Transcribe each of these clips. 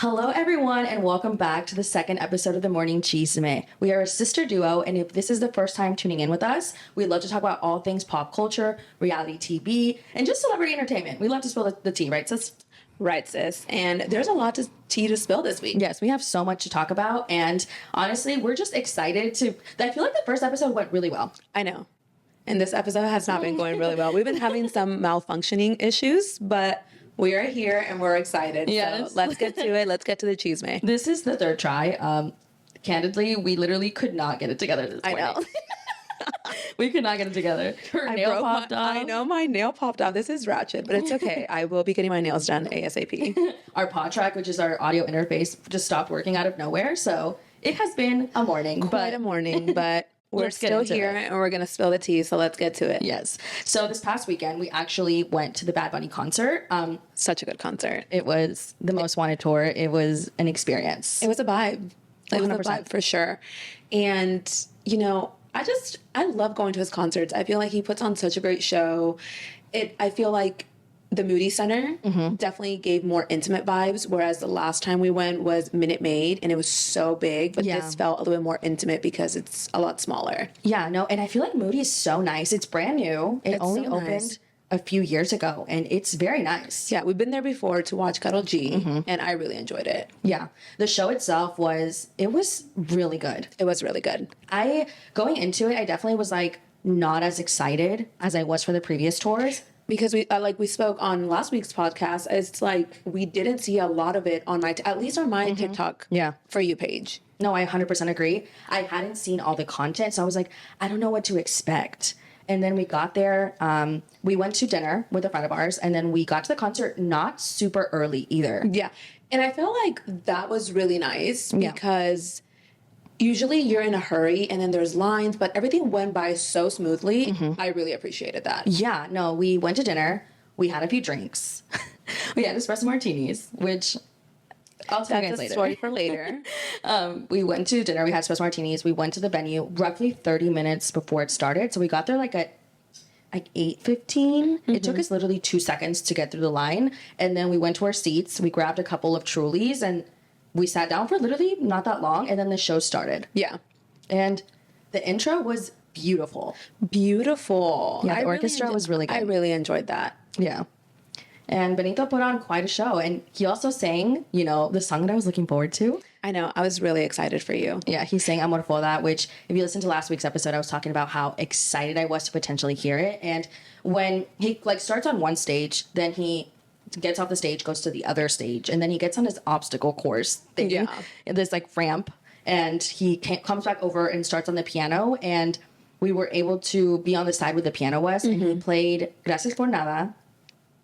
Hello, everyone, and welcome back to the second episode of the Morning Chisme. We are a sister duo, and if this is the first time tuning in with us, we love to talk about all things pop culture, reality TV, and just celebrity entertainment. We love to spill the tea, right, sis? Right, sis. And there's a lot of tea to spill this week. Yes, we have so much to talk about, and honestly, we're just excited to... I feel like the first episode went really well. I know. And this episode has not been going really well. We've been having some malfunctioning issues, but we are here and we're excited. Yes. So let's get to it. Let's get to the chisme. This is the third try. Candidly, we literally could not get it together this morning. I know. We could not get it together. Her nail popped off. I know, my nail popped off. This is ratchet, but it's okay. I will be getting my nails done ASAP. Our pod track, which is our audio interface, just stopped working out of nowhere. So it has been a morning. Quite a morning, but we're still here and we're going to spill the tea. So let's get to it. Yes. So this past weekend, we actually went to the Bad Bunny concert. Such a good concert. It was the most wanted tour. It was an experience. It was a vibe. It was a vibe for sure. And, you know, I love going to his concerts. I feel like he puts on such a great show. I feel like the Moody Center definitely gave more intimate vibes, whereas the last time we went was Minute Maid, and it was so big, but this felt a little bit more intimate because it's a lot smaller. Yeah, no, and I feel like Moody is so nice. It's brand new. It only opened a few years ago, and it's very nice. Yeah, we've been there before to watch Karol G, and I really enjoyed it. Yeah, the show itself was really good. It was really good. Going into it, I definitely was like not as excited as I was for the previous tours. Because we spoke on last week's podcast, it's like we didn't see a lot of it on at least on my TikTok For You page. No, I 100% agree. I hadn't seen all the content, so I was like, I don't know what to expect. And then we got there, we went to dinner with a friend of ours, and then we got to the concert not super early either. Yeah. And I feel like that was really nice because usually you're in a hurry and then there's lines, but everything went by so smoothly. I really appreciated that. Yeah, no, we went to dinner. We had a few drinks. We had espresso martinis, which I'll tell you guys later. That's a story for later. We went to dinner. We had espresso martinis. We went to the venue roughly 30 minutes before it started. So we got there at 8:15. It took us literally 2 seconds to get through the line. And then we went to our seats. We grabbed a couple of Trulies and we sat down for literally not that long, and then the show started. Yeah. And the intro was beautiful. Beautiful. Yeah, the orchestra was really good. I really enjoyed that. Yeah. And Benito put on quite a show. And he also sang, the song that I was looking forward to. I know. I was really excited for you. Yeah, he sang Amor for that, which if you listen to last week's episode, I was talking about how excited I was to potentially hear it. And when he starts on one stage, then he gets off the stage, goes to the other stage, and then he gets on his obstacle course thing. Yeah. This ramp, and he comes back over and starts on the piano, and we were able to be on the side where the piano was, and he played Gracias por Nada.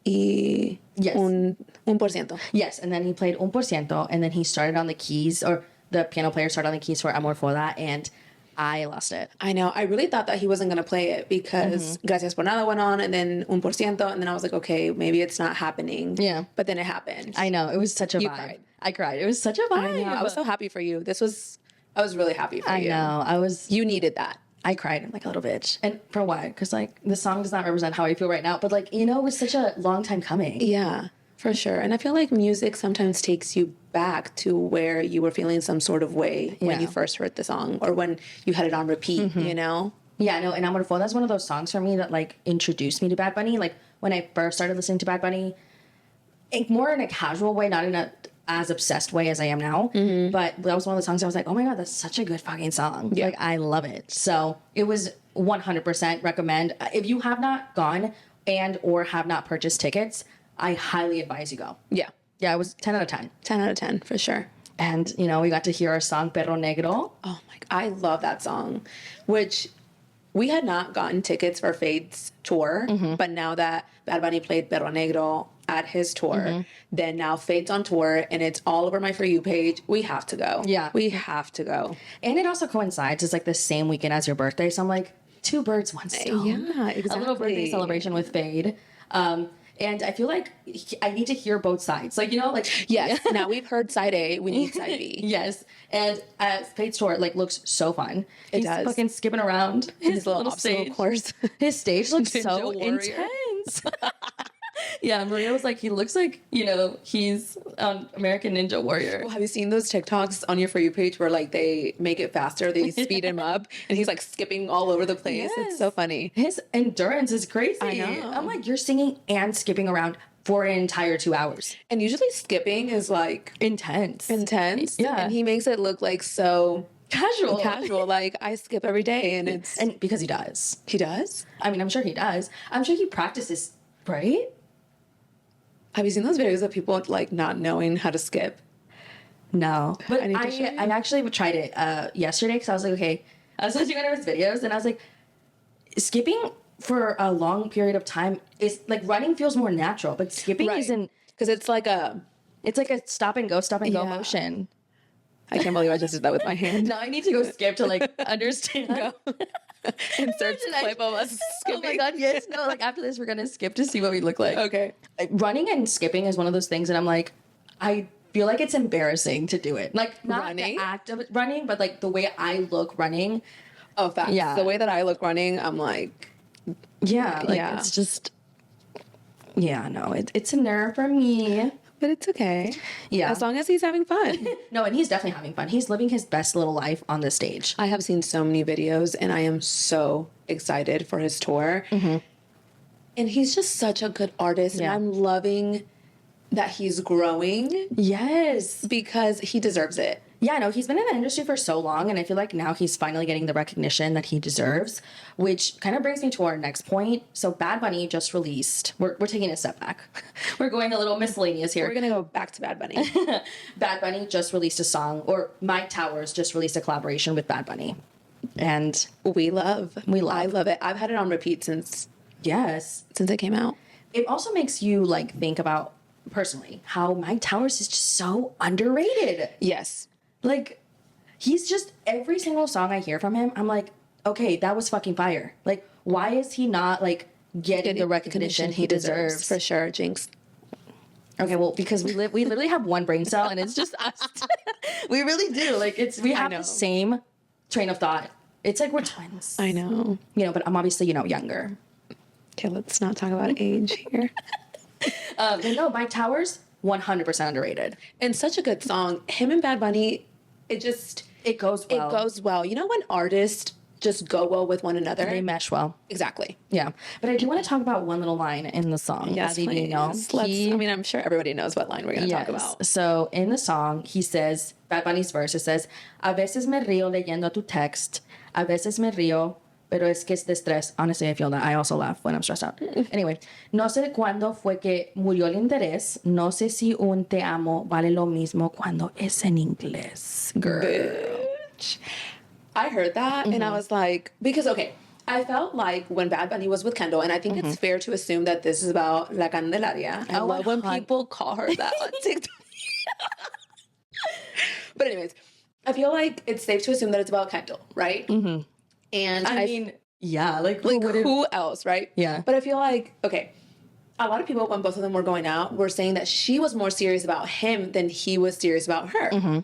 Y un por ciento. Yes, and then he played Un por ciento, and then he started on the keys, or the piano player started on the keys for Amor for that, and I lost it. I know. I really thought that he wasn't going to play it because Gracias por Nada went on and then Un por ciento. And then I was like, okay, maybe it's not happening. Yeah. But then it happened. I know. It was such a vibe. Cried. I cried. It was such a vibe. I know. I was so happy for you. I was really happy for you. I know. You needed that. I cried like a little bitch. And for why? Because the song does not represent how I feel right now. But it was such a long time coming. Yeah. For sure. And I feel like music sometimes takes you back to where you were feeling some sort of way when you first heard the song or when you had it on repeat, Yeah, no, and Amor for that's one of those songs for me that introduced me to Bad Bunny. When I first started listening to Bad Bunny, more in a casual way, not in a as obsessed way as I am now. But that was one of the songs I was like, oh my God, that's such a good fucking song. Yeah. I love it. So it was 100% recommend. If you have not gone and or have not purchased tickets, I highly advise you go. Yeah. Yeah, it was 10 out of 10. 10 out of 10, for sure. And, we got to hear our song, Perro Negro. Oh, my God. I love that song, which we had not gotten tickets for Fade's tour. But now that Bad Bunny played Perro Negro at his tour, then now Fade's on tour, and it's all over my For You page. We have to go. Yeah. We have to go. And it also coincides. It's the same weekend as your birthday. So I'm like, two birds, one stone. Yeah, exactly. A little birthday celebration with Fade. And I feel like I need to hear both sides. Yes. Now we've heard side A, we need side B. Yes. And Fade's tour, looks so fun. It does. He's fucking skipping around his little obstacle stage. course. His stage looks so intense. Yeah, Maria was like, he looks like, he's American Ninja Warrior. Well, have you seen those TikToks on your For You page where like they make it faster, they speed him up, and he's like skipping all over the place? Yes. It's so funny. His endurance is crazy. I know. I'm like, you're singing and skipping around for an entire 2 hours. And usually skipping is like Intense. Yeah. And he makes it look like so Casual. Like I skip every day, and And because he does. he does. I mean, I'm sure he does. I'm sure he practices, right? Have you seen those videos of people like not knowing how to skip? No. But I need to show you. I actually tried it yesterday because I was like, okay, I was watching one of his videos and I was like, skipping for a long period of time is like running feels more natural, but skipping isn't, because it's like a stop and go Yeah. motion. I can't believe I just did that with my hand. Now I need to go skip to like understand. Go. Insert clip of us Oh my skipping. god, yes. No, like after this we're gonna skip to see what we look like. Okay. Running and skipping is one of those things and I'm like, I feel like it's embarrassing to do it. Like not Running? the act of it running, but like the way I look running. Oh, facts. Yeah. The way that I look running, I'm like, Yeah, like Yeah. it's just no, it's a nerve for me. but it's okay. Yeah. As long as he's having fun. No, and he's definitely having fun. He's living his best little life on the stage. I have seen so many videos, and I am so excited for his tour. And he's just such a good artist, Yeah. and I'm loving that he's growing Yes. because he deserves it. Yeah, no, he's been in the industry for so long, and I feel like now he's finally getting the recognition that he deserves, which kind of brings me to our next point. So Bad Bunny just released, we're taking a step back. We're going a little miscellaneous here. We're going to go back to Bad Bunny. Bad Bunny just released a song, or Mike Towers just released a collaboration with Bad Bunny. And We love. I love it. I've had it on repeat since yes, it came out. it also makes you like think about personally how Mike Towers is just so underrated. Yes. Like, he's just, every single song I hear from him, I'm like, okay, that was fucking fire. Like, why is he not, like, getting the recognition he deserves? For sure, Jinx. Okay, well, because we literally have one brain cell, and it's just us. We really do. Like, we have know. the same train of thought. It's like we're twins. I know. But I'm obviously, younger. Okay, let's not talk about age here. But no, Mike Towers, 100% underrated. And such a good song. Him and Bad Bunny, it goes well. It goes well. You know when artists just go well with one another? They mesh well. Exactly. Yeah. But I do want to talk about one little line in the song. Yes, please. I'm sure everybody knows what line we're going to talk about. So in the song, he says, Bad Bunny's verse, it says, A veces me río leyendo tu text, a veces me río, pero es que es de estrés. Honestly, I feel that. I also laugh when I'm stressed out. Anyway, no sé cuándo fue que murió el interés, no sé si un te amo vale lo mismo cuando es en inglés. Girl. Bitch. I heard that and I was like, because, okay, I felt like when Bad Bunny was with Kendall, and I think it's fair to assume that this is about La Candelaria. I love when people call her that on TikTok. But anyways, I feel like it's safe to assume that it's about Kendall, right? Mm-hmm. And I mean, yeah, like who else, right? Yeah. But I feel like, okay, a lot of people, when both of them were going out, were saying that she was more serious about him than he was serious about her. Mm-hmm.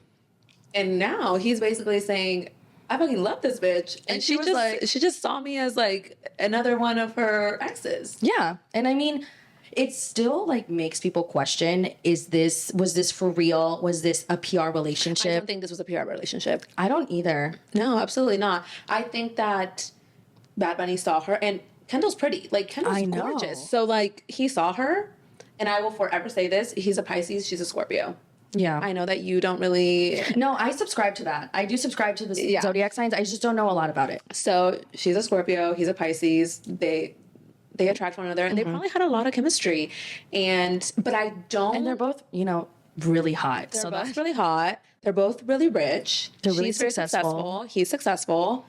And now he's basically saying, I fucking love this bitch. And she was like, she just saw me as like another one of her exes. Yeah. And I mean, it still like makes people question, was this for real? Was this a PR relationship? I don't think this was a PR relationship. I don't either. No, absolutely not. I think that Bad Bunny saw her, and Kendall's pretty. Like, Kendall's gorgeous. So, like, he saw her, and I will forever say this. He's a Pisces. She's a Scorpio. Yeah. I know that you don't really... No, I subscribe to that. I do subscribe to the zodiac signs. I just don't know a lot about it. So, she's a Scorpio. He's a Pisces. They attract one another, and they probably had a lot of chemistry. But I don't... And they're both, really hot. They're both really hot. They're both really rich. They're really She's very successful. He's successful.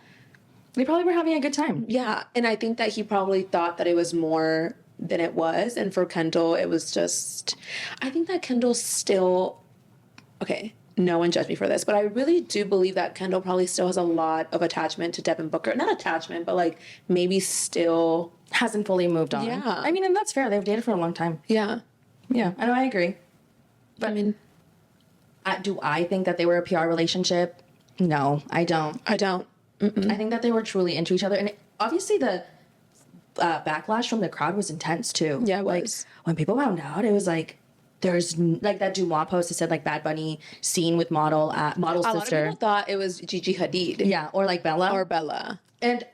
They probably were having a good time. Yeah, and I think that he probably thought that it was more than it was. And for Kendall, it was just... I think that Kendall still... Okay, no one judge me for this, but I really do believe that Kendall probably still has a lot of attachment to Devin Booker. Not attachment, but like maybe still... Hasn't fully moved on. Yeah. I mean, and that's fair. They've dated for a long time. Yeah. Yeah, I know, I agree. But I mean... do I think that they were a PR relationship? No, I don't. I don't. I think that they were truly into each other. And obviously the backlash from the crowd was intense too. Yeah, it like was. when people found out, it was like there's like that Dumois post that said like Bad Bunny seen with model's A lot of sister. people thought it was Gigi Hadid. Yeah, or like Bella. Or Bella. And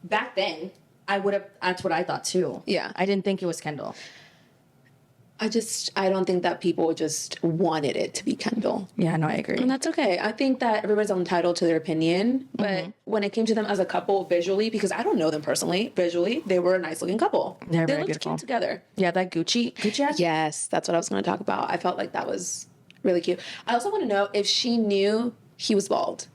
back then, that's what I thought too. Yeah. I didn't think it was Kendall. I don't think that people just wanted it to be Kendall. Yeah, no, I agree. And that's okay. I think that everybody's entitled to their opinion. But when it came to them as a couple visually, because I don't know them personally, visually, they were a nice looking couple. They're they very looked beautiful. cute together. Yeah, that Gucci ass? Yes, that's what I was going to talk about. I felt like that was really cute. I also want to know if she knew he was bald.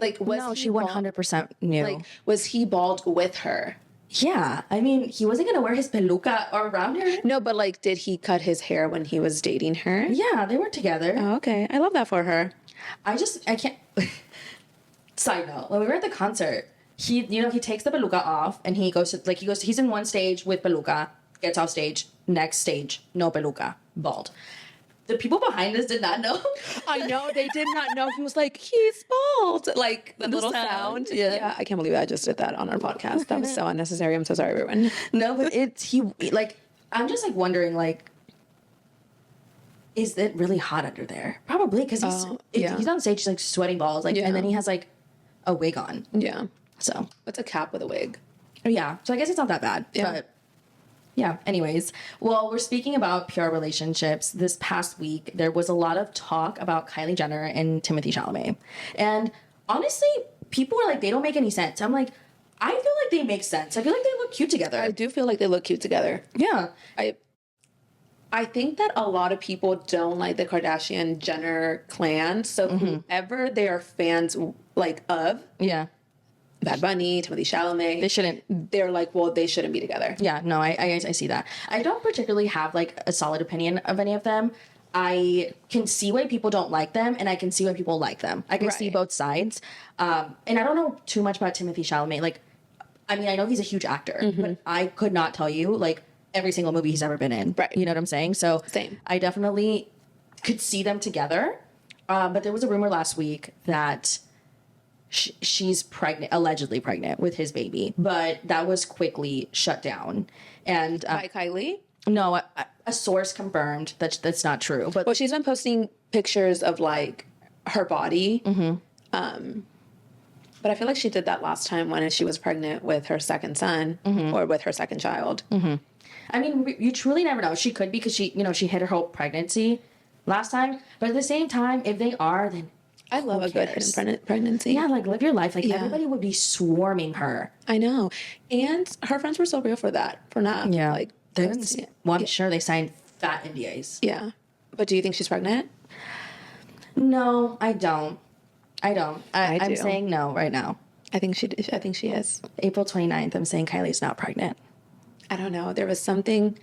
Like, was she 100% knew. Like, was he bald with her? Yeah, I mean, he wasn't gonna wear his peluca around her. No, but like, did he cut his hair when he was dating her? Yeah, they were together. Oh, okay. I love that for her. I can't. Side note: when we were at the concert, he takes the peluca off and he's in one stage with peluca, gets off stage, next stage, no peluca, bald. The people behind us did not know. I know, they did not know. He was like, he's bald. Like, the little sound. Yeah. I can't believe I just did that on our podcast. That was so unnecessary. I'm so sorry, everyone. No, but I'm just like wondering, like, is it really hot under there? Probably, because he's on stage, he's like sweating balls, like, and then he has like a wig on. Yeah. So What's a cap with a wig? yeah, so I guess it's not that bad. Yeah. But yeah, anyways. Well, we're speaking about PR relationships. This past week, there was a lot of talk about Kylie Jenner and Timothée Chalamet. And honestly, people were like, they don't make any sense. I'm like, I feel like they make sense. I feel like they look cute together. I do feel like they look cute together. Yeah. I think that a lot of people don't like the Kardashian Jenner clan. So whoever they are fans like of, Yeah. Bad Bunny, Timothée Chalamet, They shouldn't. they're like, well, they shouldn't be together. Yeah, no, I see that. I don't particularly have like a solid opinion of any of them. I can see why people don't like them, and I can see why people like them. I can see both sides. And I don't know too much about Timothée Chalamet. Like, I mean, I know he's a huge actor, but I could not tell you like every single movie he's ever been in. Right. You know what I'm saying? So Same. I definitely could see them together. But there was a rumor last week that she's pregnant, allegedly pregnant with his baby, but that was quickly shut down. And By Kylie? no, a source confirmed that that's not true. But Well, she's been posting pictures of like her body. But I feel like she did that last time when she was pregnant with her second son or with her second child. I mean, you truly never know. She could be because she hit her whole pregnancy last time. But at the same time, if they are, then I love a good hidden pregnancy. yeah, like live your life. Like everybody would be swarming her. I know. And her friends were so real for that, for now. Yeah, Like, I'm sure they signed fat NDAs. yeah. But do you think she's pregnant? No, I don't. I do. I'm saying no right now. I think she is. April 29th, I'm saying Kylie's not pregnant. I don't know. There was something.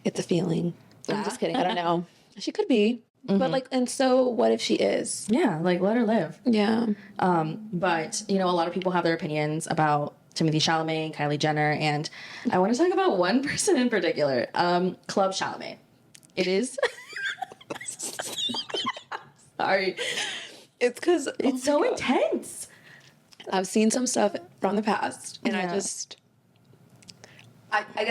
It's a feeling. I'm just kidding. I don't know. She could be. But like, and so what if she is? Yeah, like let her live. Yeah. But a lot of people have their opinions about Timothée Chalamet and Kylie Jenner, and I want to talk about one person in particular, Club Chalamet. It is. Sorry, It's because it's so intense. I've seen some stuff from the past, and I guess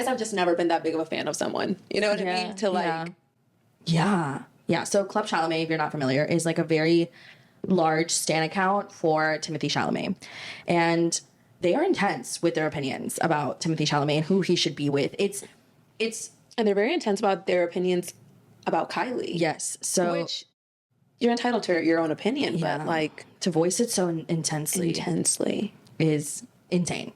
I've just never been that big of a fan of someone. You know what I mean? To like, yeah. So Club Chalamet, if you're not familiar, is like a very large stan account for Timothée Chalamet, and they are intense with their opinions about Timothée Chalamet and who he should be with. It's and they're very intense about their opinions about Kylie. yes. So Which you're entitled to your own opinion, but like to voice it so intensely is insane.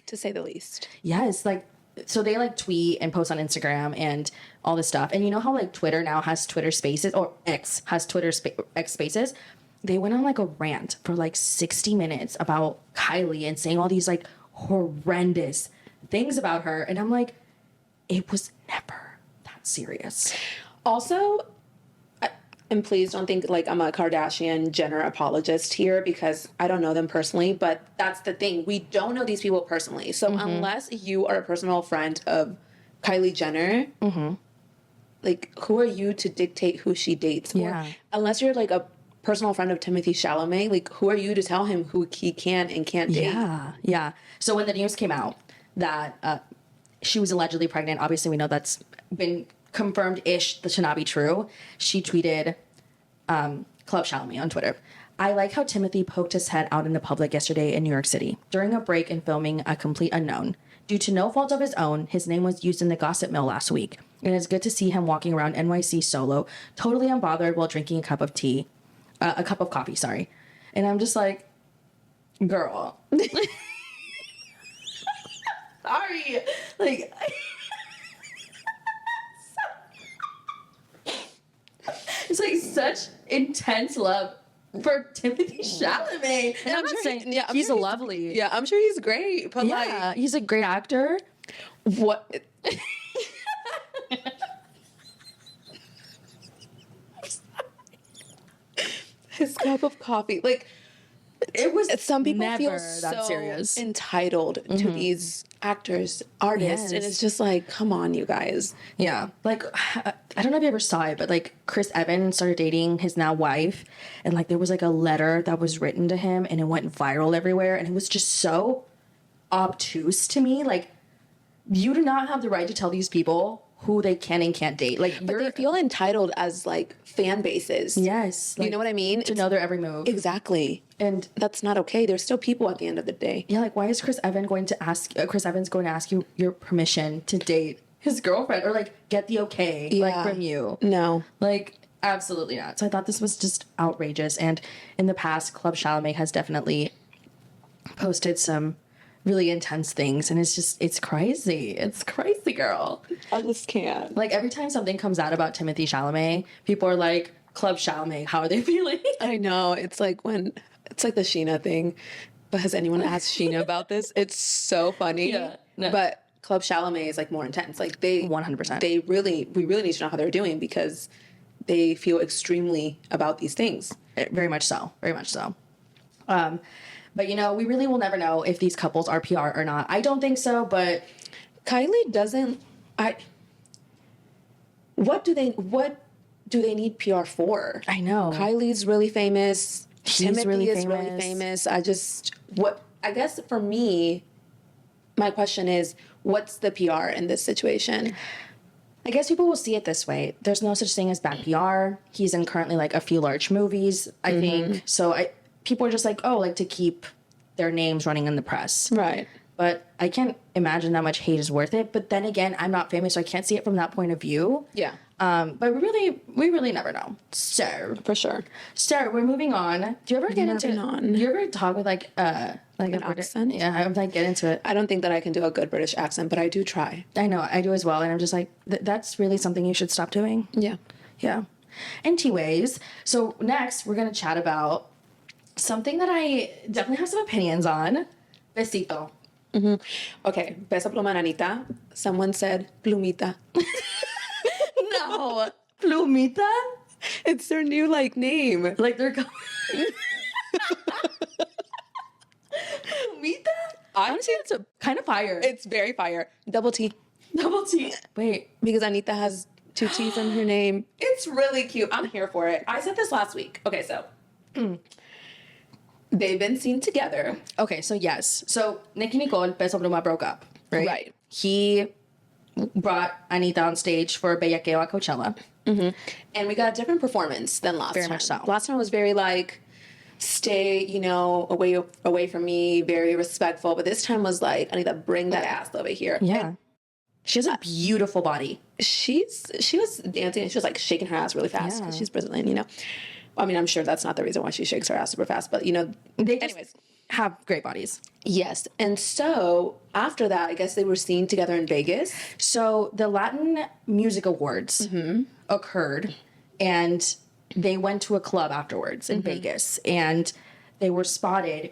to say the least. Yeah, it's like, so they like tweet and post on Instagram and all this stuff. And you know how like Twitter now has Twitter Spaces, or X has X Spaces? They went on like a rant for like 60 minutes about Kylie and saying all these like horrendous things about her. And I'm like, it was never that serious. Also, and please don't think like I'm a Kardashian Jenner apologist here, because I don't know them personally, but that's the thing. We don't know these people personally. So unless you are a personal friend of Kylie Jenner, like who are you to dictate who she dates? Yeah. Or unless you're like a personal friend of Timothy Chalamet. Like, who are you to tell him who he can and can't date? Yeah. So when the news came out that she was allegedly pregnant, obviously we know that's been confirmed-ish to not be true. She tweeted, Club Chalamet on Twitter. I like how Timothy poked his head out in the public yesterday in New York City during a break in filming A Complete Unknown. Due to no fault of his own, his name was used in the gossip mill last week. And it's good to see him walking around NYC solo, totally unbothered while drinking a cup of coffee, sorry. And I'm just like, girl. Sorry. Like, it's like such intense love for Timothy Chalamet. And I'm not saying he's lovely. Yeah, I'm sure he's great. But like, he's a great actor. What? His cup of coffee. Like, it was some people never feel that so serious. Entitled to these actors, artists, and it's just like, come on, you guys. Yeah, like I don't know if you ever saw it, but like Chris Evans started dating his now wife, and like there was like a letter that was written to him, and it went viral everywhere, and it was just so obtuse to me. Like, you do not have the right to tell these people who they can and can't date. Like, but they feel entitled as like fan bases. Yes, like, you know what I mean? To know their every move. Exactly. And that's not okay. They're still people at the end of the day. Yeah, like, why is Chris Evans going to ask you your permission to date his girlfriend or like get the okay like from you? No, like, absolutely not. So I thought this was just outrageous. And in the past, Club Chalamet has definitely posted some really intense things, and it's crazy. It's crazy, girl. I just can't. Like, every time something comes out about Timothy Chalamet, people are like, Club Chalamet, how are they feeling? I know. It's like the Sheena thing. But has anyone asked Sheena about this? It's so funny. Yeah. No. But Club Chalamet is like more intense. Like, they 100%. We really need to know how they're doing because they feel extremely about these things. Very much so. Very much so. But, you know, we really will never know if these couples are PR or not. I don't think so, but Kylie doesn't. What do they need PR for? I know. Kylie's really famous. Timothy really is really famous. I guess for me, my question is, what's the PR in this situation? I guess people will see it this way. There's no such thing as bad PR. He's in currently like a few large movies, I think. So people are just like, oh, like to keep their names running in the press. Right. But I can't imagine that much hate is worth it. But then again, I'm not famous, so I can't see it from that point of view. Yeah. But we really never know. So for sure. So we're moving on. Do you ever get into? You ever talk with like an accent? Yeah, I'm like get into it. I don't think that I can do a good British accent, but I do try. I know I do as well, and I'm just like that's really something you should stop doing. Yeah. Yeah. Anyways, so next we're gonna chat about something that I definitely have some opinions on. Besito. Okay, Peso, Pluma, and Anitta. Someone said Plumita. No, Plumita. It's their new like name. Like they're going. Plumita. Honestly, it's a kind of fire. It's very fire. Double T. Double T. Wait, because Anitta has 2 T's in her name. It's really cute. I'm here for it. I said this last week. Okay, so they've been seen together. Okay, so yes. So Nicki Nicole, Peso Pluma broke up, right? Right. He brought Anitta on stage for Bellaqueo at Coachella. And we got a different performance than last time. Very much so. Last time was very like, stay, away from me, very respectful. But this time was like, Anitta, bring that ass over here. Yeah. And she has a beautiful body. she was dancing and she was like shaking her ass really fast because she's Brazilian, I mean, I'm sure that's not the reason why she shakes her ass super fast, but they just have great bodies. Yes. And so after that, I guess they were seen together in Vegas. So the Latin Music Awards occurred, and they went to a club afterwards in Vegas, and they were spotted,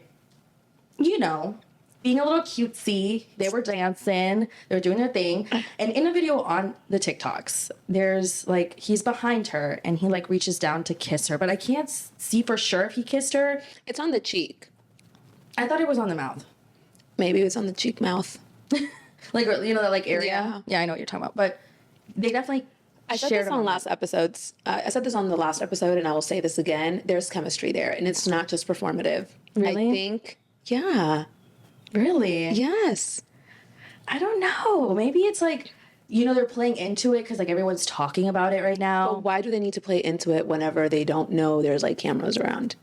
being a little cutesy. They were dancing. They were doing their thing. And in a video on the TikToks, there's like, he's behind her and he like reaches down to kiss her, but I can't see for sure if he kissed her. It's on the cheek. I thought it was on the mouth. Maybe it was on the cheek mouth. Like, that like area. Yeah. Yeah, I know what you're talking about. But they definitely I said this on last episodes. I said this on the last episode, and I will say this again. There's chemistry there, and it's not just performative. Really? I think, yeah. Really? Yes. I don't know. Maybe it's like, they're playing into it because like everyone's talking about it right now. But why do they need to play into it whenever they don't know there's like cameras around?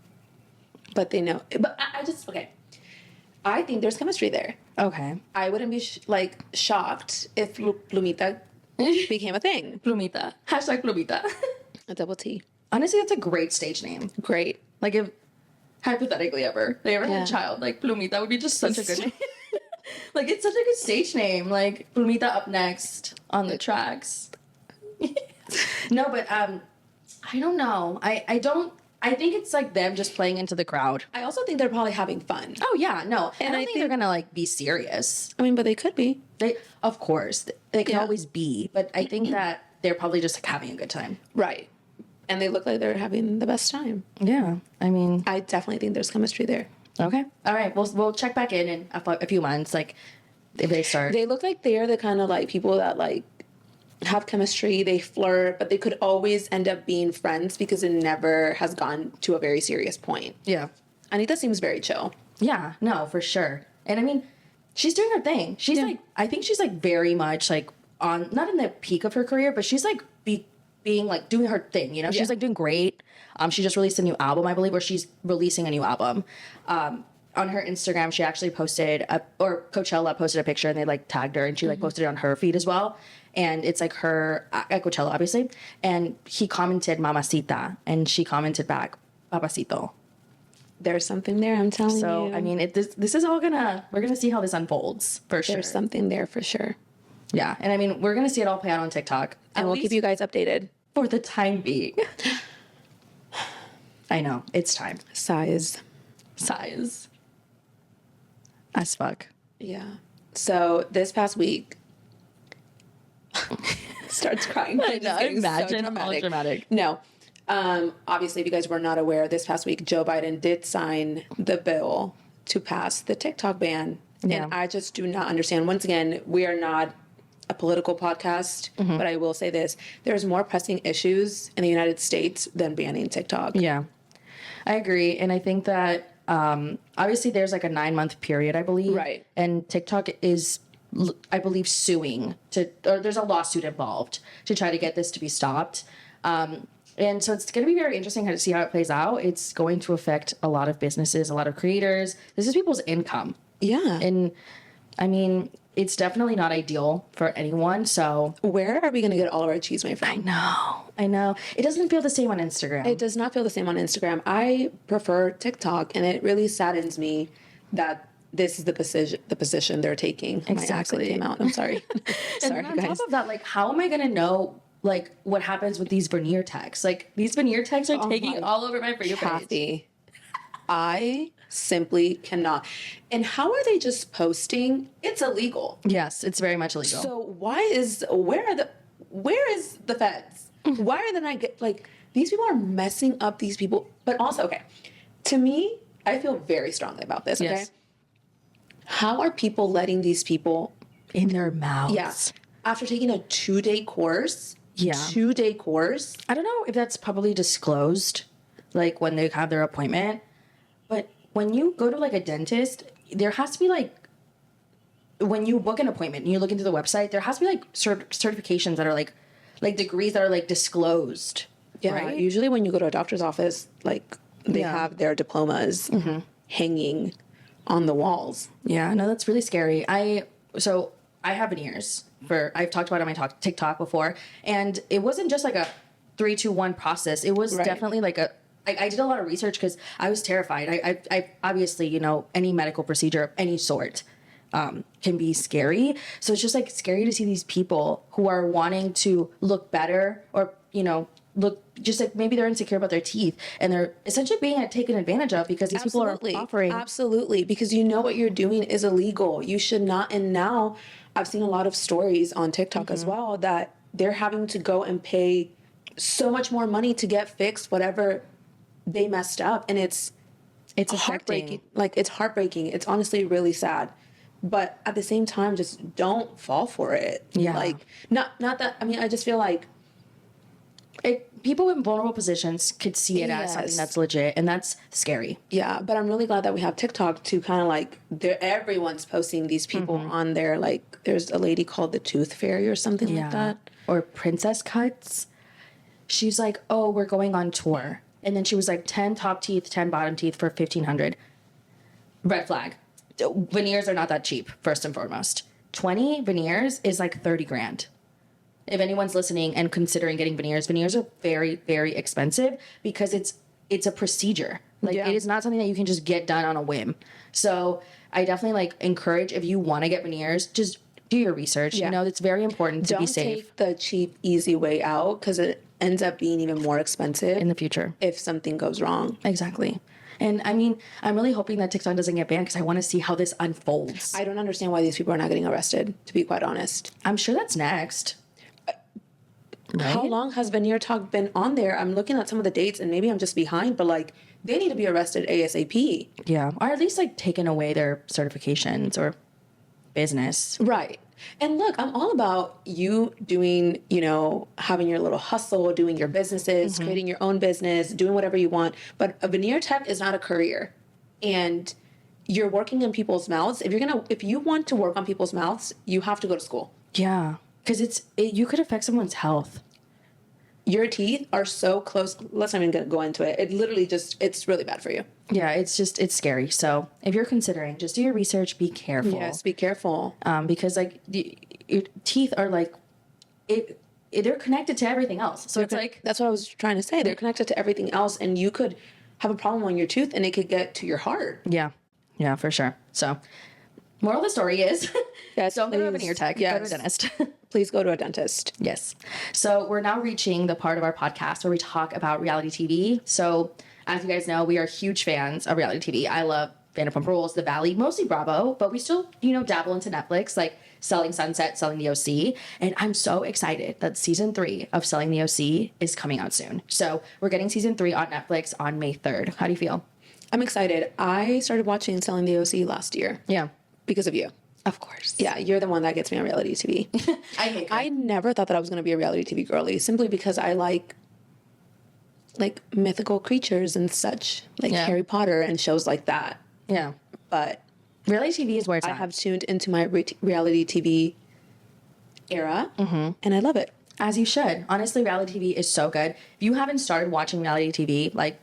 But they know. But I just, okay. I think there's chemistry there. Okay. I wouldn't be shocked if Plumita became a thing. Plumita. Hashtag Plumita. A double T. Honestly, that's a great stage name. Great. Like if, hypothetically ever, they ever had a child, like Plumita would be just such a good name. Like it's such a good stage name. Like Plumita up next on the tracks. No, but I don't know. I think it's like them just playing into the crowd. I also think they're probably having fun. Oh yeah, no. And I don't think they're gonna like be serious. I mean, but they could be. Of course, they can always be. But I think that they're probably just like having a good time. Right. And they look like they're having the best time. Yeah. I mean, I definitely think there's chemistry there. Okay. All right. We'll check back in a few months. Like if they start. They look like they're the kind of like people that like have chemistry, they flirt, but they could always end up being friends because it never has gone to a very serious point. Yeah. Anitta seems very chill. Yeah, no, for sure. And I mean, she's doing her thing. She's like, I think she's like very much like on, not in the peak of her career, but she's like being like doing her thing, She's like doing great. She just released a new album, I believe, or she's releasing a new album. On her Instagram, she actually posted, or Coachella posted a picture and they like tagged her and she like posted it on her feed as well. And it's like her at Coachella, obviously. And he commented Mamacita and she commented back Papacito. There's something there, I'm telling you. So, I mean, this is all we're gonna see how this unfolds for sure. There's something there for sure. Yeah. And I mean, we're gonna see it all play out on TikTok. And we'll keep you guys updated. For the time being. I know. It's time. Size. As fuck. Yeah. So this past week, starts crying. I know. Imagine all dramatic. No. Obviously, if you guys were not aware, this past week, Joe Biden did sign the bill to pass the TikTok ban. Yeah. And I just do not understand. Once again, we are not a political podcast, but I will say this. There's more pressing issues in the United States than banning TikTok. Yeah. I agree. And I think that obviously there's like a 9-month period, I believe. Right. And TikTok is, I believe, suing or there's a lawsuit involved to try to get this to be stopped. And so it's going to be very interesting to see how it plays out. It's going to affect a lot of businesses, a lot of creators. This is people's income. Yeah. And I mean, it's definitely not ideal for anyone. So where are we going to get all of our chisme from? I know. It doesn't feel the same on Instagram. It does not feel the same on Instagram. I prefer TikTok, and it really saddens me that this is the position they're taking. Exactly. My accent came out. I'm sorry. Sorry, and on guys. Top of that, like, how am I going to know like what happens with these veneer tags? Like these veneer tags are taking all over my freaking page. I simply cannot. And how are they just posting? It's illegal. Yes, it's very much illegal. So where is the feds? Why are they not like these people are messing up these people? But also, okay, to me, I feel very strongly about this. Okay, yes. How are people letting these people in their mouths? Yes, after taking a 2-day course. Yeah, 2-day course. I don't know if that's probably disclosed, like when they have their appointment. But when you go to like a dentist, there has to be like, when you book an appointment and you look into the website, there has to be like certifications that are like degrees that are like disclosed. Yeah. Right? Usually when you go to a doctor's office, like they have their diplomas hanging on the walls. Yeah, no, that's really scary. I have veneers I've talked about it on my TikTok before, and it wasn't just like a 3-2-1 process. It was definitely like I did a lot of research because I was terrified. I obviously, any medical procedure of any sort can be scary. So it's just like scary to see these people who are wanting to look better or, look just like maybe they're insecure about their teeth and they're essentially being taken advantage of because these people are offering. Absolutely. Because what you're doing is illegal. You should not. And now I've seen a lot of stories on TikTok as well that they're having to go and pay so much more money to get fixed whatever they messed up. And it's heartbreaking. Like, it's heartbreaking. It's honestly really sad. But at the same time, just don't fall for it. Yeah. Like, not that, I mean, I just feel like People in vulnerable positions could see it as something that's legit, and that's scary. Yeah, but I'm really glad that we have TikTok to kind of like, everyone's posting these people on there. Like, there's a lady called the Tooth Fairy or something like that. Or Princess Cuts. She's like, oh, we're going on tour. And then she was like, 10 top teeth, 10 bottom teeth for $1,500. Red flag. Veneers are not that cheap, first and foremost. 20 veneers is like 30 grand. If anyone's listening and considering getting veneers are very, very expensive because it's a procedure. Like, it is not something that you can just get done on a whim. So I definitely like encourage, if you want to get veneers, just do your research. You know, it's very important to be safe. Don't take the cheap, easy way out, because it ends up being even more expensive in the future if something goes wrong. Exactly. And I mean, I'm really hoping that TikTok doesn't get banned because I want to see how this unfolds. I don't understand why these people are not getting arrested, to be quite honest. I'm sure that's next. Right? How long has Veneer Talk been on there? I'm looking at some of the dates and maybe I'm just behind, but like, they need to be arrested ASAP. Yeah. Or at least like taking away their certifications or business. Right. And look, I'm all about you doing, you know, having your little hustle, doing your businesses, creating your own business, doing whatever you want. But a veneer tech is not a career. And you're working in people's mouths. If you want to work on people's mouths, you have to go to school. Yeah. Because you could affect someone's health. Your teeth are so close. Let's not even go into it. It literally it's really bad for you. Yeah, it's scary. So if you're considering, just do your research. Be careful. Yes, be careful. Because like your teeth are like, they're connected to everything else. So it's like, that's what I was trying to say. They're connected to everything else, and you could have a problem on your tooth, and it could get to your heart. Yeah, yeah, for sure. So, moral of the story is, yes, don't go to a veneer tech. Go to a dentist. Please go to a dentist. Yes. So we're now reaching the part of our podcast where we talk about reality TV. So as you guys know, we are huge fans of reality TV. I love Vanderpump Rules, The Valley, mostly Bravo, but we still, dabble into Netflix, like Selling Sunset, Selling the OC. And I'm so excited that season 3 of Selling the OC is coming out soon. So we're getting season 3 on Netflix on May 3rd. How do you feel? I'm excited. I started watching Selling the OC last year. Yeah. Because of you. Of course. Yeah, you're the one that gets me on reality TV. I never thought that I was going to be a reality TV girly, simply because I like mythical creatures and such, like Harry Potter and shows like that. Yeah. But reality TV is where it's at. I have tuned into my reality TV era, and I love it. As you should. Honestly, reality TV is so good. If you haven't started watching reality TV, like,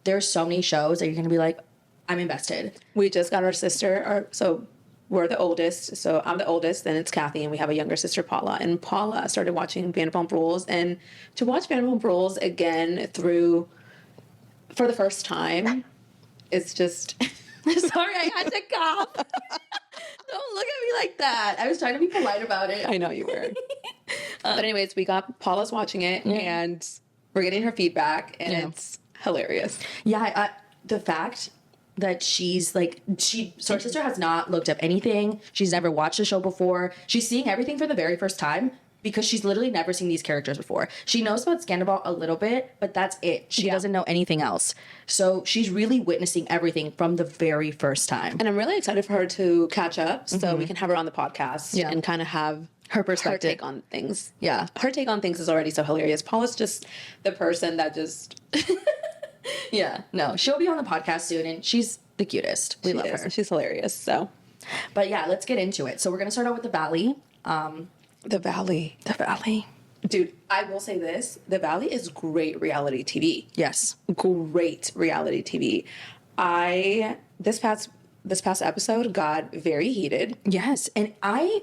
there's so many shows that you're going to be like, I'm invested. We just got our sister, so we're the oldest. So I'm the oldest, then it's Kathy, and we have a younger sister, Paula. And Paula started watching Vanderpump Rules. And to watch Vanderpump Rules again for the first time, it's just... Sorry, I had to cough. Don't look at me like that. I was trying to be polite about it. I know you were. But anyways, Paula's watching it, and we're getting her feedback, and it's hilarious. Yeah, the fact that she's like, so her sister has not looked up anything. She's never watched the show before. She's seeing everything for the very first time because she's literally never seen these characters before. She knows about Scandal a little bit, but that's it. She doesn't know anything else. So she's really witnessing everything from the very first time. And I'm really excited for her to catch up so we can have her on the podcast and kind of have her perspective. Her take on things. Yeah. Her take on things is already so hilarious. Paula's just the person that just... Yeah, no, she'll be on the podcast soon, and she's the cutest. We love her. She's hilarious. So, but yeah, let's get into it. So we're gonna start out with The Valley. The Valley, dude. I will say this: The Valley is great reality TV. Yes, great reality TV. This past episode got very heated. Yes, and I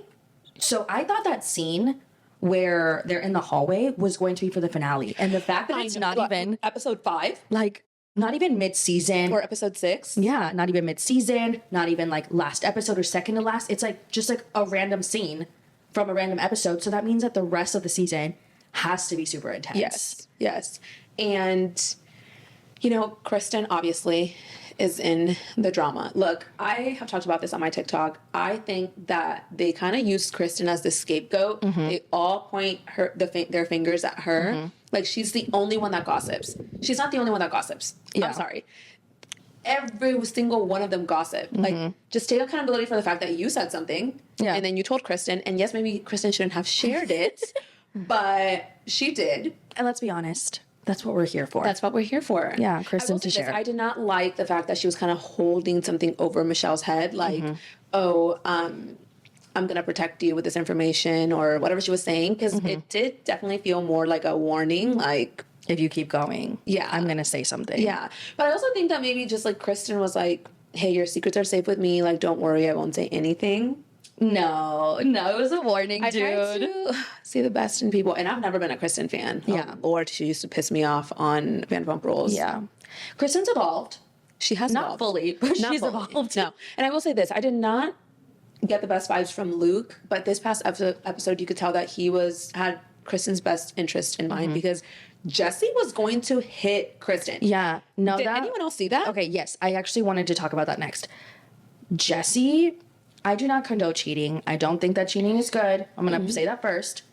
thought that scene where they're in the hallway was going to be for the finale. And the fact that it's not even... Episode 5? Like, not even mid-season. Or episode 6? Yeah, not even mid-season. Not even, like, last episode or second to last. It's, like, just, like, a random scene from a random episode. So that means that the rest of the season has to be super intense. Yes. And, Kristen, obviously... is in the drama. Look, I have talked about this on my TikTok. I think that they kind of used Kristen as the scapegoat. They all point their fingers at her. Like, she's the only one that gossips. She's not the only one that gossips. Yeah. I'm sorry. Every single one of them gossip. Like, just take accountability for the fact that you said something. Yeah. And then you told Kristen. And yes, maybe Kristen shouldn't have shared it. But she did. And let's be honest, that's what we're here for. That's what we're here for. Yeah, Kristen to share. I did not like the fact that she was kind of holding something over Michelle's head, like, I'm going to protect you with this information or whatever she was saying, because it did definitely feel more like a warning, like, if you keep going, I'm going to say something. Yeah. But I also think that maybe just like Kristen was like, hey, your secrets are safe with me. Like, don't worry, I won't say anything. No, it was a warning, dude. I try to see the best in people. And I've never been a Kristen fan. Yeah. Oh, Lord, she used to piss me off on Vanderpump Rules. Yeah. Kristen's evolved. She has Not evolved. fully, but she's fully. evolved. No. And I will say this. I did not get the best vibes from Luke, but this past episode you could tell that he had Kristen's best interest in mind, because Jesse was going to hit Kristen. Yeah. No, Did anyone else see that? Okay, yes. I actually wanted to talk about that next. Jesse, I do not condone cheating. I don't think that cheating is good. I'm going to say that first.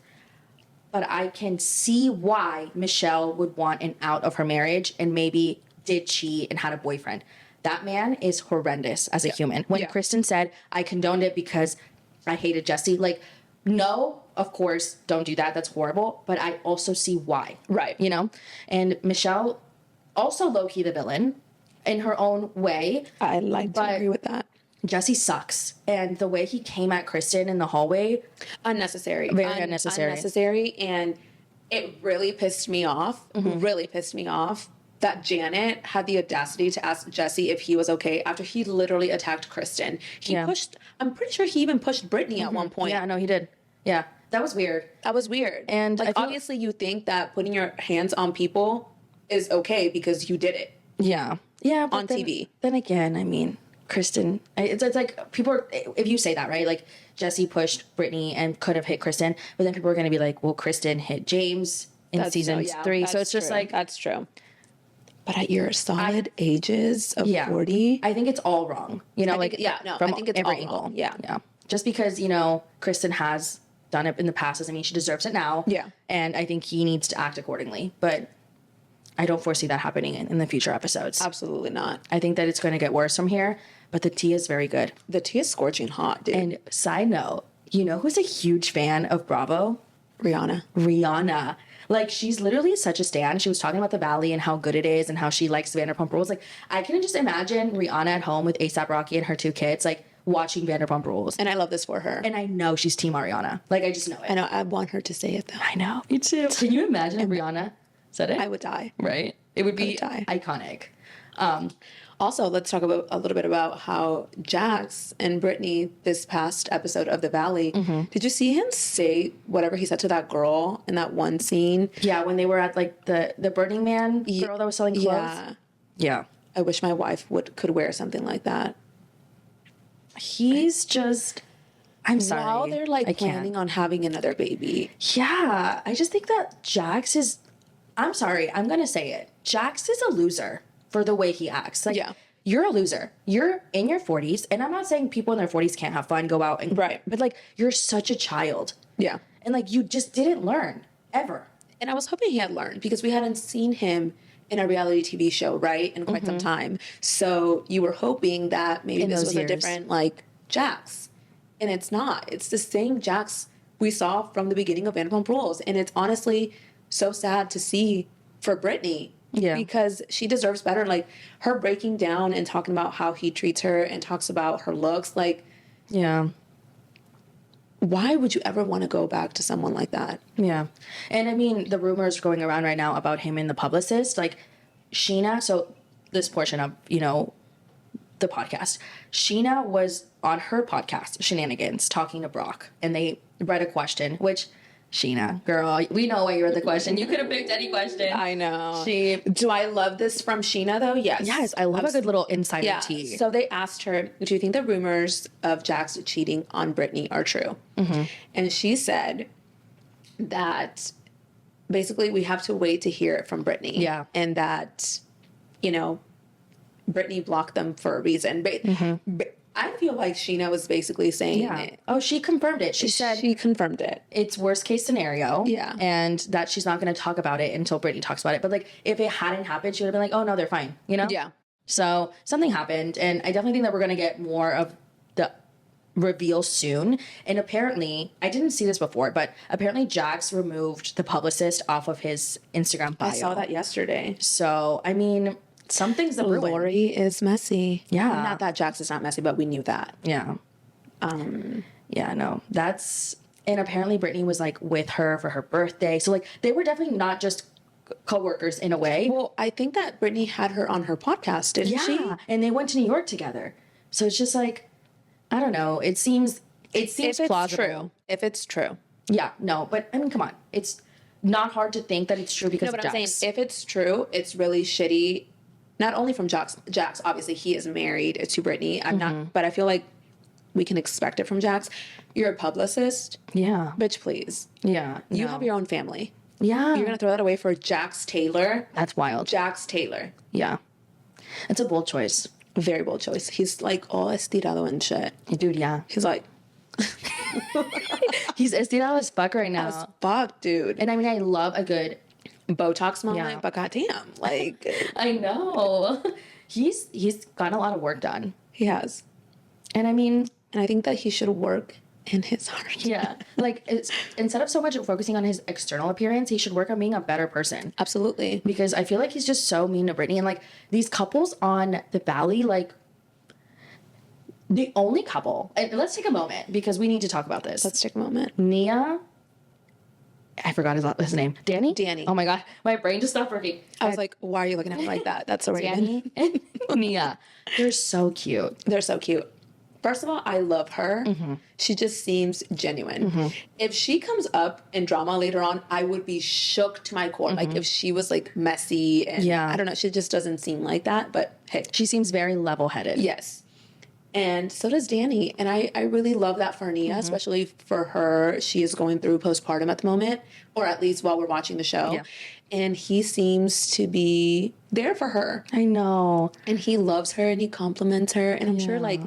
But I can see why Michelle would want an out of her marriage and maybe did cheat and had a boyfriend. That man is horrendous as a human. When Kristen said, I condoned it because I hated Jesse, like, no, of course, don't do that. That's horrible. But I also see why. Right. You know? And Michelle, also low-key the villain in her own way. I like to agree with that. Jesse sucks. And the way he came at Kristen in the hallway. Unnecessary. Very unnecessary. Unnecessary. And it really pissed me off. Really pissed me off that Janet had the audacity to ask Jesse if he was okay after he literally attacked Kristen. I'm pretty sure he even pushed Brittany at one point. Yeah, no, he did. Yeah. That was weird. That was weird. And like, obviously you think that putting your hands on people is okay because you did it. Yeah. Yeah. On TV. Then again, I mean, Kristen, it's like people are, if you say that, right? Like Jesse pushed Brittany and could have hit Kristen, but then people are going to be like, well, Kristen hit James in season 3. So it's just like. That's true. But at your solid ages of 40. I think it's all wrong. You know, I think it's every all angle. wrong. Yeah. Yeah. Just because, you know, Kristen has done it in the past doesn't mean she deserves it now. Yeah. And I think he needs to act accordingly. But I don't foresee that happening in the future episodes. Absolutely not. I think that it's going to get worse from here. But the tea is very good. The tea is scorching hot, dude. And side note, you know who's a huge fan of Bravo? Rihanna. Like, she's literally such a stan. She was talking about the Valley and how good it is and how she likes Vanderpump Rules. Like, I can just imagine Rihanna at home with A$AP Rocky and her 2 kids, like, watching Vanderpump Rules. And I love this for her. And I know she's Team Ariana. Like, I just know it. I know. I want her to say it, though. I know. Me too. Can you imagine if Rihanna said it? I would die. Right? It would be iconic. Also, let's talk about a little bit about how Jax and Brittany this past episode of The Valley, did you see him say whatever he said to that girl in that one scene? Yeah, when they were at like the Burning Man girl that was selling clothes. Yeah. I wish my wife could wear something like that. He's just, I'm sorry. While they're like planning on having another baby. Yeah, I just think that Jax is, I'm sorry, I'm going to say it. Jax is a loser for the way he acts. Like, you're a loser. You're in your 40s, and I'm not saying people in their 40s can't have fun, go out, and but like, you're such a child. Yeah. And like, you just didn't learn, ever. And I was hoping he had learned, because we hadn't seen him in a reality TV show, right, in quite some time. So you were hoping that maybe this was a different, like, Jax. And it's not. It's the same Jax we saw from the beginning of Vanderpump Rules. And it's honestly so sad to see for Brittany. Yeah. Because she deserves better. Like, her breaking down and talking about how he treats her and talks about her looks, like... Yeah. Why would you ever want to go back to someone like that? Yeah. And I mean, the rumors going around right now about him and the publicist, like, Sheena, so this portion of, you know, the podcast, Sheena was on her podcast, Shenanigans, talking to Brock, and they read a question, which... Sheena, girl, we know why you read the question. You could have picked any question. I know. Do I love this from Sheena, though? Yes. Yes, I love a good little insider tea. So they asked her, do you think the rumors of Jax cheating on Brittany are true? And she said that basically we have to wait to hear it from Brittany. Yeah. And that, you know, Brittany blocked them for a reason. But I feel like Sheena was basically saying it. Oh, she confirmed it. She said... She confirmed it. It's worst case scenario. Yeah. And that she's not going to talk about it until Brittany talks about it. But, like, if it hadn't happened, she would have been like, oh, no, they're fine. You know? Yeah. So something happened. And I definitely think that we're going to get more of the reveal soon. And apparently, I didn't see this before, but apparently Jax removed the publicist off of his Instagram bio. I saw that yesterday. So, I mean, something's the brewing. Lori is messy. Yeah. Not that Jax is not messy, but we knew that. Yeah. Yeah, no. And apparently Brittany was like with her for her birthday. So like they were definitely not just co-workers in a way. Well, I think that Brittany had her on her podcast, didn't she? Yeah. And they went to New York together. So it's just like, I don't know. It seems If it's plausible. true. If it's true. Yeah, no, but I mean, come on. It's not hard to think that it's true because No, but of I'm Jax. saying if it's true, it's really shitty. Not only from Jax, obviously he is married to Brittany. I'm not, but I feel like we can expect it from Jax. You're a publicist. Yeah. Bitch, please. Yeah. You no. have your own family. Yeah. You're going to throw that away for Jax Taylor. That's wild. Jax Taylor. Yeah. It's a bold choice. Very bold choice. He's like all estirado and shit. Dude, yeah. He's like, He's estirado as fuck right now. as fuck, dude. And I mean, I love a good Botox moment, Yeah. but goddamn, like I know. He's gotten a lot of work done. he has. And I mean, And I think that he should work in his heart. yeah. Like instead of so much focusing on his external appearance, he should work on being a better person. Absolutely. Because I feel like he's just so mean to Brittany. And like these couples on the Valley, like the only couple. And let's take a moment because we need to talk about this. Let's take a moment. Nia. I forgot his name. Danny? Danny. Oh my God. My brain just stopped working. I was like, why are you looking at me like that? That's so random. Danny and Nia. They're so cute. They're so cute. First of all, I love her. She just seems genuine. If she comes up in drama later on, I would be shook to my core. Like if she was like messy and Yeah. I don't know, she just doesn't seem like that. But hey, She seems very level-headed. yes. And so does Danny. And I really love that for Nia, especially for her. She is going through postpartum at the moment, or at least while we're watching the show. Yeah. And he seems to be there for her. I know. And he loves her and he compliments her. And I'm sure like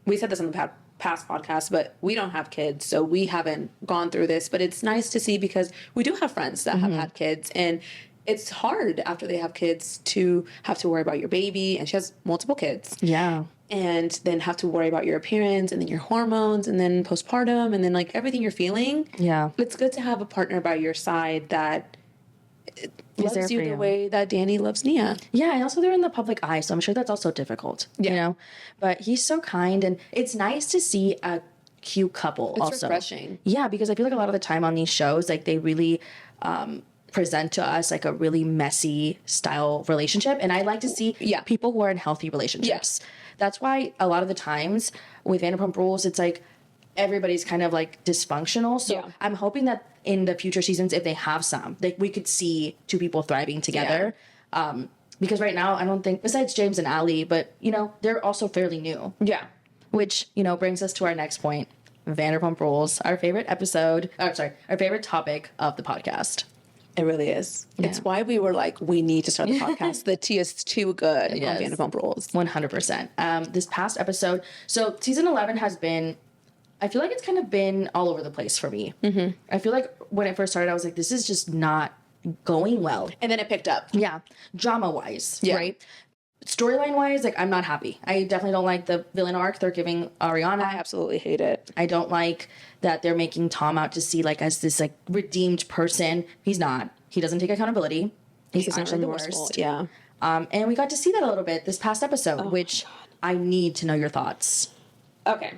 we said this on the past podcast, but we don't have kids. So we haven't gone through this, but it's nice to see because we do have friends that have had kids and it's hard after they have kids to have to worry about your baby. And she has multiple kids. Yeah. And then have to worry about your appearance and then your hormones and then postpartum and then like everything you're feeling. Yeah. It's good to have a partner by your side that there loves you for the you. way that Danny loves Nia. Yeah, and also they're in the public eye, so I'm sure that's also difficult. You know? But he's so kind and it's nice to see a cute couple It's also. refreshing. Yeah, because I feel like a lot of the time on these shows, like they really present to us like a really messy style relationship. And I like to see people who are in healthy relationships. That's why a lot of the times with Vanderpump Rules, it's like everybody's kind of like dysfunctional. So I'm hoping that in the future seasons, if they have some, like we could see two people thriving together. Because right now, I don't think, besides James and Ali, but you know, they're also fairly new. Yeah. Which, you know, brings us to our next point. Vanderpump Rules, our favorite episode, our favorite topic of the podcast. It really is. It's why we were like, we need to start the podcast. The tea is too good on Vanderpump Rules. 100%. This past episode, so season 11 has been, I feel like it's kind of been all over the place for me. I feel like when it first started, I was like, this is just not going well. And then it picked up. Yeah. Drama-wise, right? Storyline-wise, like, I'm not happy. I definitely don't like the villain arc they're giving Ariana. I absolutely hate it. I don't like that they're making Tom out to see like as this like redeemed person. He's not. He doesn't take accountability. He's not actually the remorseful. worst. Yeah. And we got to see that a little bit this past episode, which I need to know your thoughts. Okay.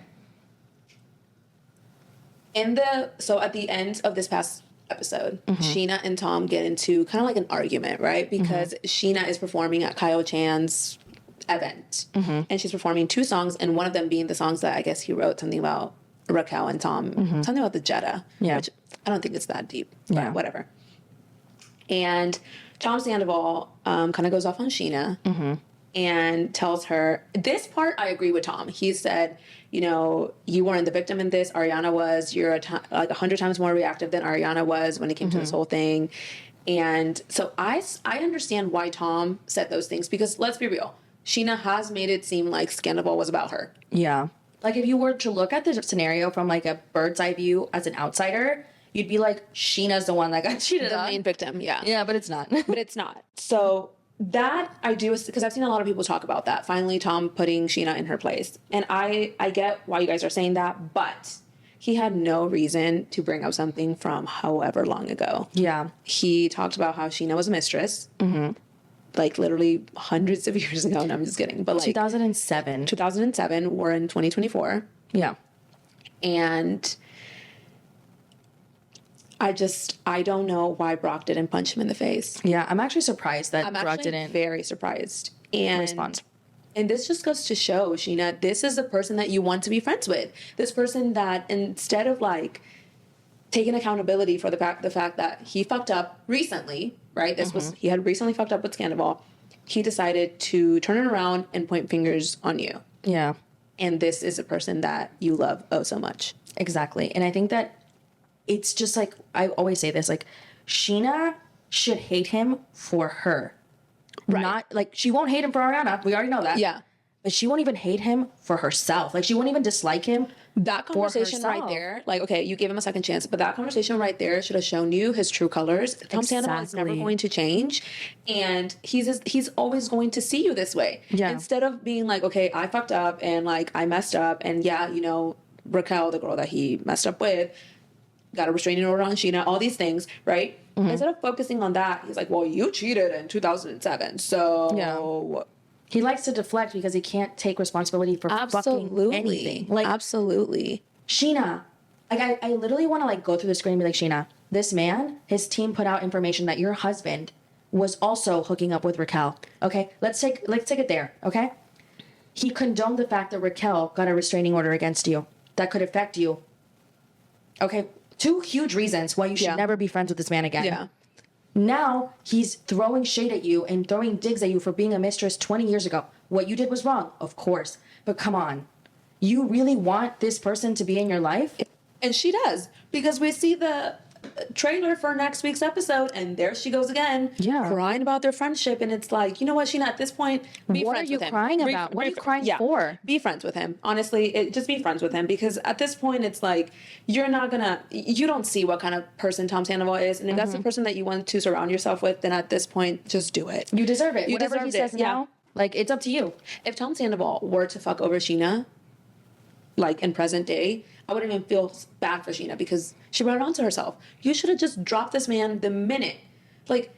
So at the end of this past episode, Sheena and Tom get into kind of like an argument, right? Because Sheena is performing at Kyle Chan's event. And she's performing two songs, and one of them being the songs that I guess he wrote, something about Raquel and Tom, something about the Jetta, which I don't think it's that deep, but whatever. And Tom Sandoval kind of goes off on Sheena and tells her, this part I agree with Tom. He said, you know, you weren't the victim in this. Ariana was. You're like 100 times more reactive than Ariana was when it came to this whole thing. And so I understand why Tom said those things, because let's be real. Sheena has made it seem like Scandal was about her. Yeah. Like if you were to look at the scenario from like a bird's eye view as an outsider, you'd be like, Sheena's the one that got cheated on. The main victim, yeah. Yeah, but it's not. But it's not. So That I do, because I've seen a lot of people talk about that. Finally, Tom putting Sheena in her place. And I get why you guys are saying that, but he had no reason to bring up something from however long ago. Yeah. He talked about how Sheena was a mistress. Like literally hundreds of years ago. No, I'm just kidding. But like 2007. 2007, we're in 2024. Yeah. And I don't know why Brock didn't punch him in the face. Yeah, I'm actually surprised that I'm Brock actually didn't very surprised. And respond. And this just goes to show, Sheena, this is the person that you want to be friends with. This person that instead of like taking accountability for the fact that he fucked up recently, right? He had recently fucked up with Scandal. He decided to turn it around and point fingers on you. Yeah. And this is a person that you love oh so much. Exactly. And I think that it's just like, I always say this, like, Sheena should hate him for her. Right. Not, like, she won't hate him for Ariana. We already know that. Yeah. But she won't even hate him for herself. Like, she won't even dislike him. That conversation right there, like, okay, you gave him a second chance, but that conversation right there should have shown you his true colors. Tom Sandoval is never going to change, and he's always going to see you this way. Yeah. Instead of being like, okay, I fucked up and like I messed up, and yeah, you know, Raquel, the girl that he messed up with, got a restraining order on Sheena, all these things, right? Instead of focusing on that, he's like, well, you cheated in 2007, so yeah. He likes to deflect because he can't take responsibility for fucking anything. Like, absolutely. Sheena, like, I literally want to, like, go through the screen and be like, Sheena, this man, his team put out information that your husband was also hooking up with Raquel. Okay? Let's take it there, okay? He condoned the fact that Raquel got a restraining order against you that could affect you. Okay? 2 huge reasons why you should never be friends with this man again. Yeah. Now he's throwing shade at you and throwing digs at you for being a mistress 20 years ago. What you did was wrong, of course. But come on. You really want this person to be in your life? And she does. Because we see the trailer for next week's episode, and there she goes again, crying about their friendship. And it's like, you know what, Sheena, at this point, be friends with him. What are you crying about? What are you crying for? Be friends with him. Honestly, just be friends with him, because at this point, it's like, you don't see what kind of person Tom Sandoval is. And if that's the person that you want to surround yourself with, then at this point, just do it. You deserve it. Whatever he says now, like, it's up to you. If Tom Sandoval were to fuck over Sheena, like in present day, I wouldn't even feel bad for Sheena, because she brought it on to herself. You should have just dropped this man the minute. Like,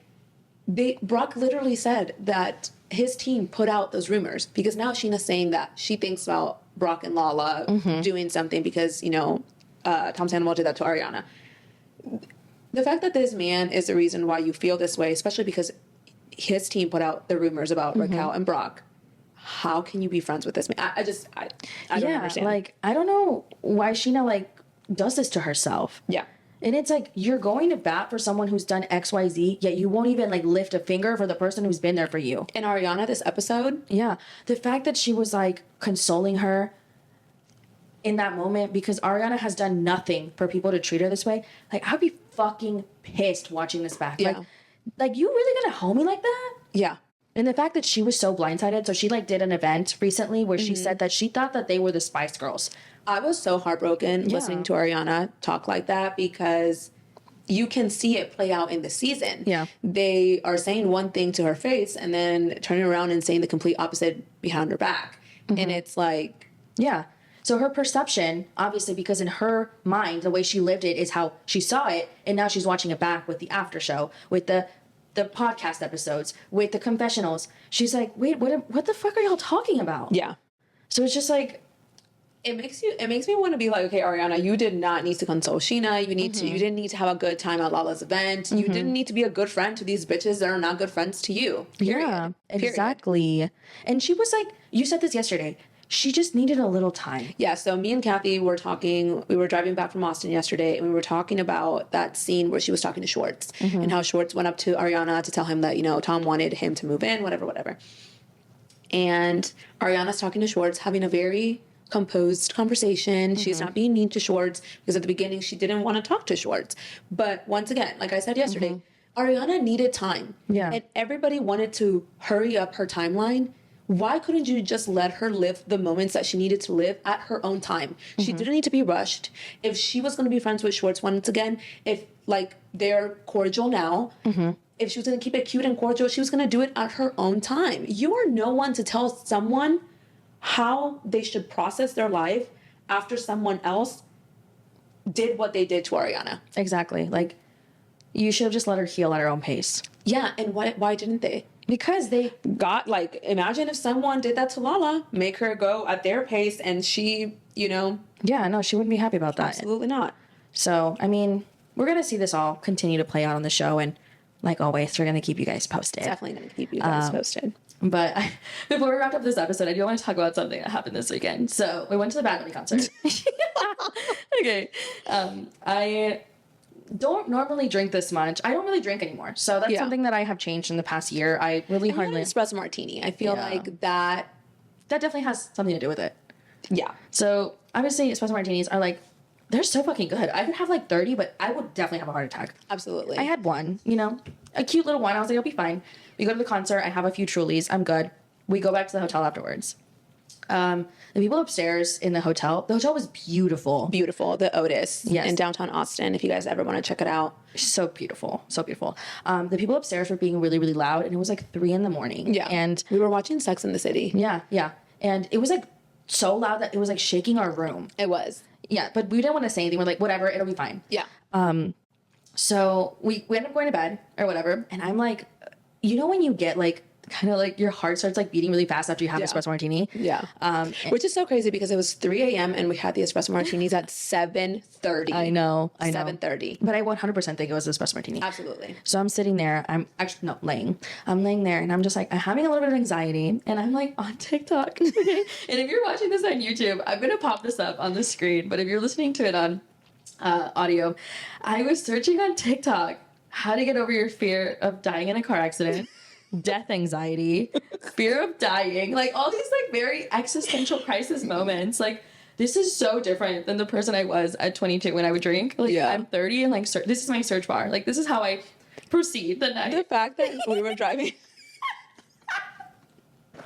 Brock literally said that his team put out those rumors, because now Sheena's saying that she thinks about Brock and Lala doing something because, you know, Tom Sandoval did that to Ariana. The fact that this man is the reason why you feel this way, especially because his team put out the rumors about Raquel and Brock, how can you be friends with this man? I don't understand. Like, I don't know why Sheena, like, does this to herself. Yeah. And it's like, you're going to bat for someone who's done XYZ, yet you won't even, like, lift a finger for the person who's been there for you. And Ariana, this episode. Yeah. The fact that she was, like, consoling her in that moment, because Ariana has done nothing for people to treat her this way. Like, I'd be fucking pissed watching this back. Yeah. Like, you really gonna hold me like that? Yeah. And the fact that she was so blindsided, so she, like, did an event recently where she said that she thought that they were the Spice Girls. I was so heartbroken listening to Ariana talk like that, because you can see it play out in the season. Yeah. They are saying one thing to her face and then turning around and saying the complete opposite behind her back. And it's like... Yeah. So her perception, obviously, because in her mind, the way she lived it is how she saw it, and now she's watching it back with the after show, with the podcast episodes, with the confessionals. She's like, wait, what the fuck are y'all talking about? Yeah. So it's just like, it makes me want to be like, okay, Ariana, you did not need to console Sheena. You didn't need to have a good time at Lala's event. You didn't need to be a good friend to these bitches that are not good friends to you. Period. Yeah, exactly. And she was like, you said this yesterday, she just needed a little time. Yeah, so me and Kathy were talking, we were driving back from Austin yesterday, and we were talking about that scene where she was talking to Schwartz, and how Schwartz went up to Ariana to tell him that, you know, Tom wanted him to move in, whatever. And Ariana's talking to Schwartz, having a very composed conversation. She's not being mean to Schwartz, because at the beginning she didn't want to talk to Schwartz. But once again, like I said yesterday, Ariana needed time. Yeah. And everybody wanted to hurry up her timeline. Why couldn't you just let her live the moments that she needed to live at her own time? She didn't need to be rushed. If she was going to be friends with Schwartz once again, if like they're cordial now. If she was going to keep it cute and cordial, she was going to do it at her own time. You are no one to tell someone how they should process their life after someone else did what they did to Ariana. Exactly. Like, you should have just let her heal at her own pace. Yeah, and why didn't they? Because they got, like, imagine if someone did that to Lala, make her go at their pace, and she, you know... Yeah, no, she wouldn't be happy about that. Absolutely not. So, I mean, we're going to see this all continue to play out on the show, and like always, we're going to keep you guys posted. Definitely going to keep you guys posted. But before we wrap up this episode, I do want to talk about something that happened this weekend. So, we went to the Bad Bunny concert. Okay. I don't normally drink this much. I don't really drink anymore. So that's something that I have changed in the past year. I really hardly... espresso martini. I feel like that definitely has something to do with it. Yeah. So obviously espresso martinis are like, they're so fucking good. I could have like 30, but I would definitely have a heart attack. Absolutely. I had one, you know, a cute little one. I was like, I'll be fine. We go to the concert. I have a few Trulies. I'm good. We go back to the hotel afterwards. The people upstairs in the hotel was beautiful. Beautiful. The Otis in downtown Austin, if you guys ever want to check it out. So beautiful. So beautiful. The people upstairs were being really, really loud, and it was like 3 a.m. Yeah. And we were watching Sex in the City. Yeah, yeah. And it was like so loud that it was like shaking our room. It was. Yeah, but we didn't want to say anything. We're like, whatever, it'll be fine. Yeah. So we ended up going to bed or whatever, and I'm like, you know when you get like kind of like your heart starts like beating really fast after you have espresso martini? Yeah. Which is so crazy because it was 3 a.m. and we had the espresso martinis at 7:30. I know. 7:30. But I 100% think it was espresso martini. Absolutely. So I'm sitting there. I'm actually not laying. I'm laying there and I'm just like, I'm having a little bit of anxiety and I'm like on TikTok. And if you're watching this on YouTube, I'm going to pop this up on the screen. But if you're listening to it on audio, I was searching on TikTok how to get over your fear of dying in a car accident. Death anxiety, fear of dying, like all these like very existential crisis moments. Like, this is so different than the person I was at 22 when I would drink. Like, I'm 30 and like this is my search bar. Like, this is how I proceed the night. The fact that we were driving. I'm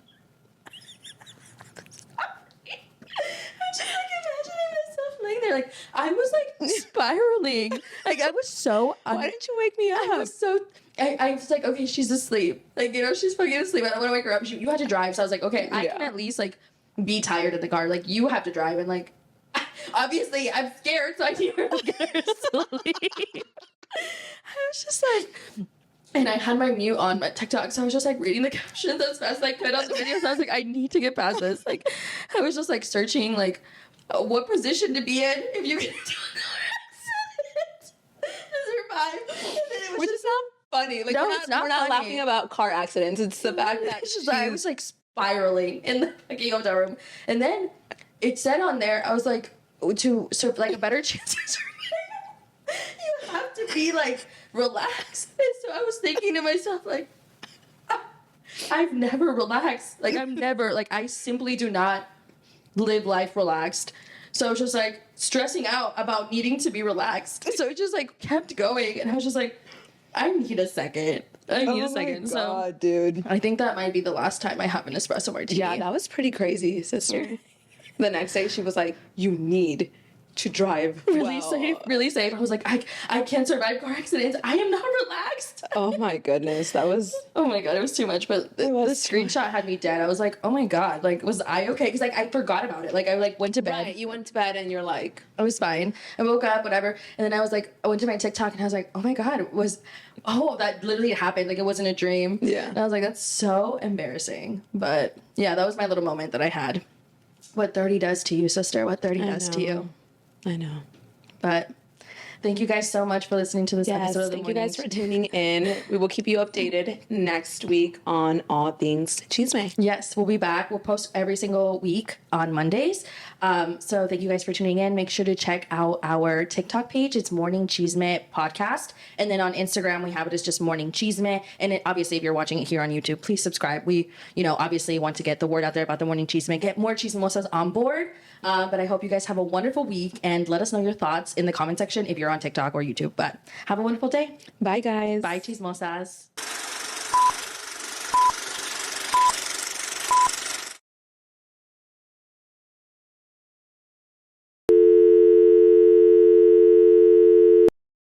just like imagining myself laying there. Like, I was like spiraling. Like, I was so. Why didn't you wake me up? I was so. I was like, okay, she's asleep. Like, you know, she's fucking asleep. I don't want to wake her up. You had to drive. So I was like, okay, I can at least, like, be tired in the car. Like, you have to drive. And, like, obviously, I'm scared, so I need her to get her sleep. I was just like... And I had my mute on my TikTok, so I was just, like, reading the captions as fast as I could on the videos. I was like, I need to get past this. Like, I was just, like, searching, like, what position to be in if you get into a car accident to survive. And then it was Which is not funny. Like, no, we're not laughing about car accidents. It's the fact that it's just like, I was like spiraling in the fucking hotel room, and then it said on there, I was like, to serve like a better chance of surviving, you have to be like relaxed. And so I was thinking to myself, like, I've never relaxed. Like, I'm never like, I simply do not live life relaxed. So I was just like stressing out about needing to be relaxed. So it just like kept going, and I was just like, I need a second. I need a second. Oh my God, so, dude. I think that might be the last time I have an espresso martini. Yeah, that was pretty crazy, sister. The next day, she was like, you need to drive really safe, really safe. I was like, I can't survive car accidents. I am not relaxed. Oh my goodness, that was... Oh my God, it was too much. But the screenshot had me dead. I was like, oh my God, like, was I okay? Because like I forgot about it. Like I like went to bed. Right, you went to bed and you're like... I was fine. I woke up, whatever. And then I was like, I went to my TikTok and I was like, oh my God, that literally happened. Like, it wasn't a dream. Yeah. And I was like, that's so embarrassing. But yeah, that was my little moment that I had. What 30 does to you, sister? What 30 does to you? I know. But thank you guys so much for listening to this episode of the Thank you guys for tuning in. We will keep you updated next week on all things Chisme. Yes, we'll be back. We'll post every single week on Mondays. So thank you guys for tuning in. Make sure to check out our TikTok page. It's Morning Chisme Podcast. And then on Instagram, we have it as just Morning Chisme. And obviously, if you're watching it here on YouTube, please subscribe. We, obviously want to get the word out there about the Morning Chisme, get more chismosas on board. But I hope you guys have a wonderful week, and let us know your thoughts in the comment section if you're on TikTok or YouTube. But have a wonderful day. Bye, guys. Bye, chismosas.